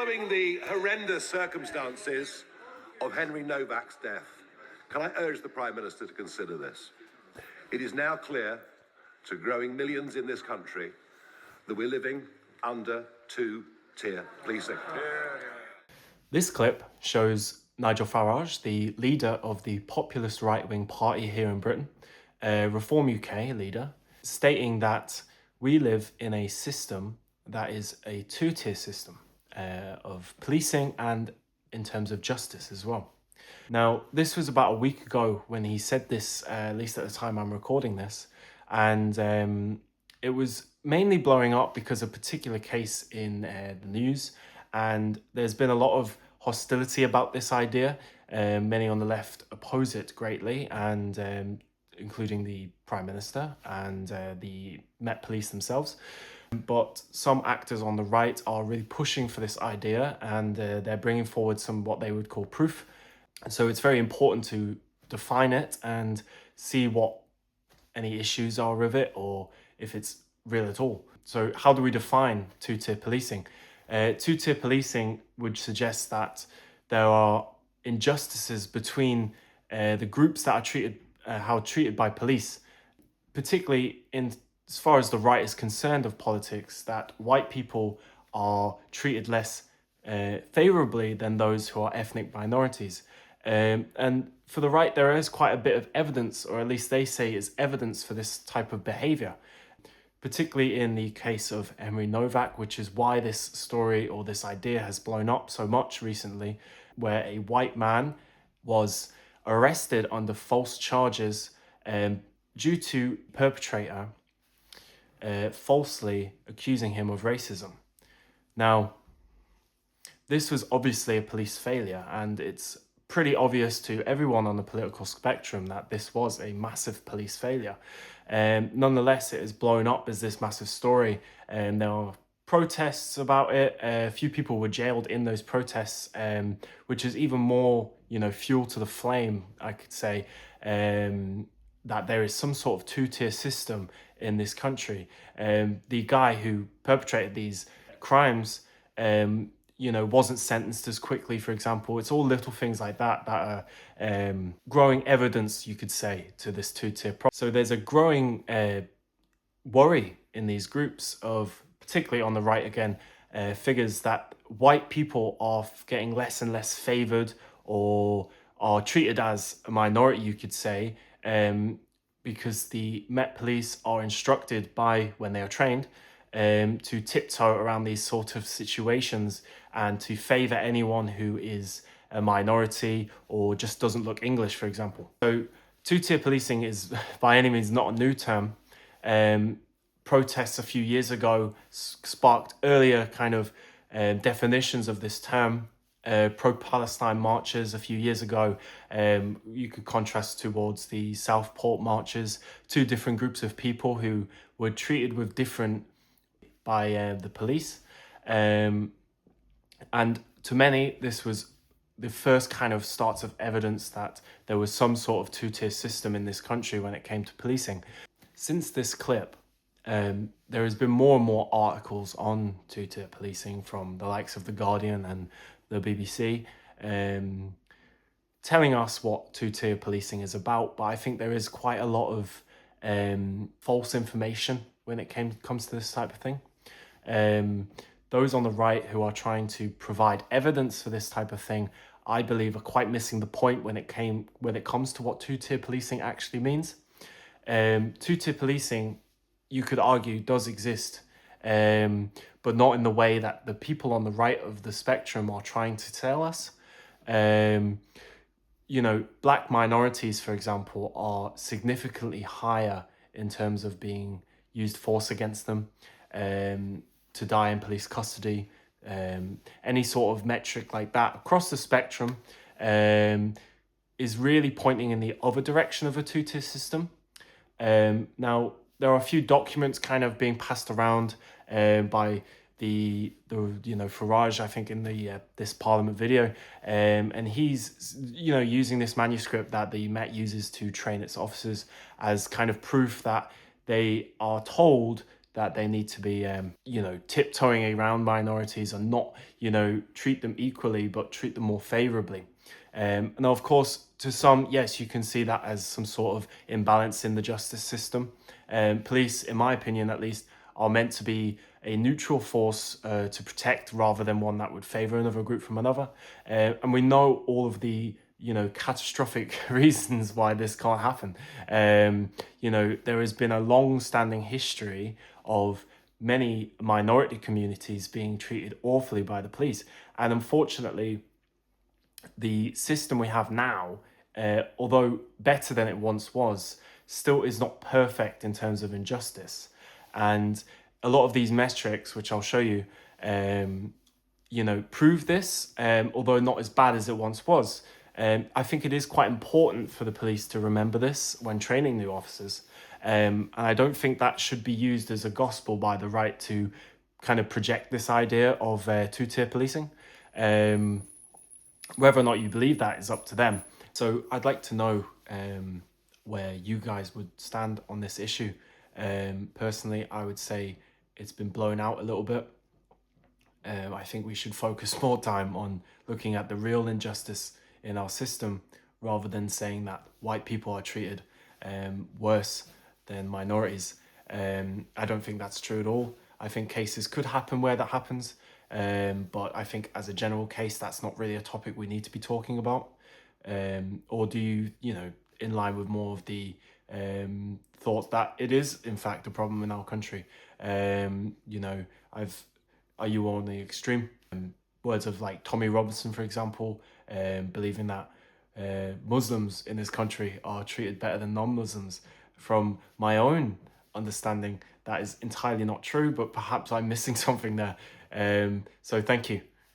Following the horrendous circumstances of Henry Novak's death, can I urge the Prime Minister to consider this? It is now clear to growing millions in this country that we're living under two-tier policing. This clip shows Nigel Farage, the leader of the populist right-wing party here in Britain, Reform UK leader, stating that we live in a system that is a two-tier system of policing and in terms of justice as well. Now, this was about a week ago when he said this, at least at the time I'm recording this, and it was mainly blowing up because of a particular case in the news, and there's been a lot of hostility about this idea. Many on the left oppose it greatly, and including the Prime Minister and the Met Police themselves. But some actors on the right are really pushing for this idea, and they're bringing forward some what they would call proof. And so it's very important to define it and see what any issues are with it, or if it's real at all. So how do we define two-tier policing? Two-tier policing would suggest that there are injustices between the groups that are treated by police, particularly in as far as the right is concerned of politics, that white people are treated less favorably than those who are ethnic minorities. And for the right, there is quite a bit of evidence, or at least they say is evidence for this type of behavior, particularly in the case of Henry Novak, which is why this story or this idea has blown up so much recently, where a white man was arrested under false charges due to perpetrator falsely accusing him of racism. Now, this was obviously a police failure, and it's pretty obvious to everyone on the political spectrum that this was a massive police failure. Nonetheless, it has blown up as this massive story, and there are protests about it. A few people were jailed in those protests, which is even more, fuel to the flame, I could say, that there is some sort of two-tier system in this country. The guy who perpetrated these crimes, wasn't sentenced as quickly, for example. It's all little things like that that are growing evidence, you could say, to this two-tier problem. So there's a growing worry in these groups of, particularly on the right again, figures that white people are getting less and less favoured, or are treated as a minority, you could say, because the Met Police are instructed by, when they are trained, to tiptoe around these sort of situations and to favour anyone who is a minority or just doesn't look English, for example. So two-tier policing is by any means not a new term. Protests a few years ago sparked earlier kind of definitions of this term. Pro-Palestine marches a few years ago, you could contrast towards the Southport marches, two different groups of people who were treated with different by the police. And to many, this was the first kind of starts of evidence that there was some sort of two-tier system in this country when it came to policing. Since this clip, there has been more and more articles on two-tier policing from the likes of The Guardian and the BBC, telling us what two-tier policing is about. But I think there is quite a lot of false information when it comes to this type of thing. Those on the right who are trying to provide evidence for this type of thing, I believe, are quite missing the point when it comes to what two-tier policing actually means. Two-tier policing, you could argue, does exist, but not in the way that the people on the right of the spectrum are trying to tell us. Black minorities, for example, are significantly higher in terms of being used force against them, to die in police custody. Any sort of metric like that across the spectrum is really pointing in the other direction of a two-tier system. Now, there are a few documents kind of being passed around by the Farage, I think, in this Parliament video, and he's using this manuscript that the Met uses to train its officers as kind of proof that they are told that they need to be, tiptoeing around minorities and not, treat them equally, but treat them more favorably. Now, of course, to some, yes, you can see that as some sort of imbalance in the justice system. Police, in my opinion at least, are meant to be a neutral force to protect rather than one that would favor another group from another. And we know all of the catastrophic reasons why this can't happen. There has been a long-standing history of many minority communities being treated awfully by the police. And unfortunately, the system we have now, although better than it once was, still is not perfect in terms of injustice. And a lot of these metrics, which I'll show you, prove this, although not as bad as it once was. I think it is quite important for the police to remember this when training new officers. And I don't think that should be used as a gospel by the right to kind of project this idea of two-tier policing. Whether or not you believe that is up to them. So I'd like to know where you guys would stand on this issue. Personally, I would say it's been blown out a little bit. I think we should focus more time on looking at the real injustice in our system rather than saying that white people are treated worse than minorities. I don't think that's true at all. I think cases could happen where that happens, but I think as a general case, that's not really a topic we need to be talking about. Or do you, in line with more of the thought that it is in fact a problem in our country? Are you on the extreme? Words of like Tommy Robinson, for example, believing that Muslims in this country are treated better than non-Muslims. From my own understanding, that is entirely not true, but perhaps I'm missing something there. So thank you.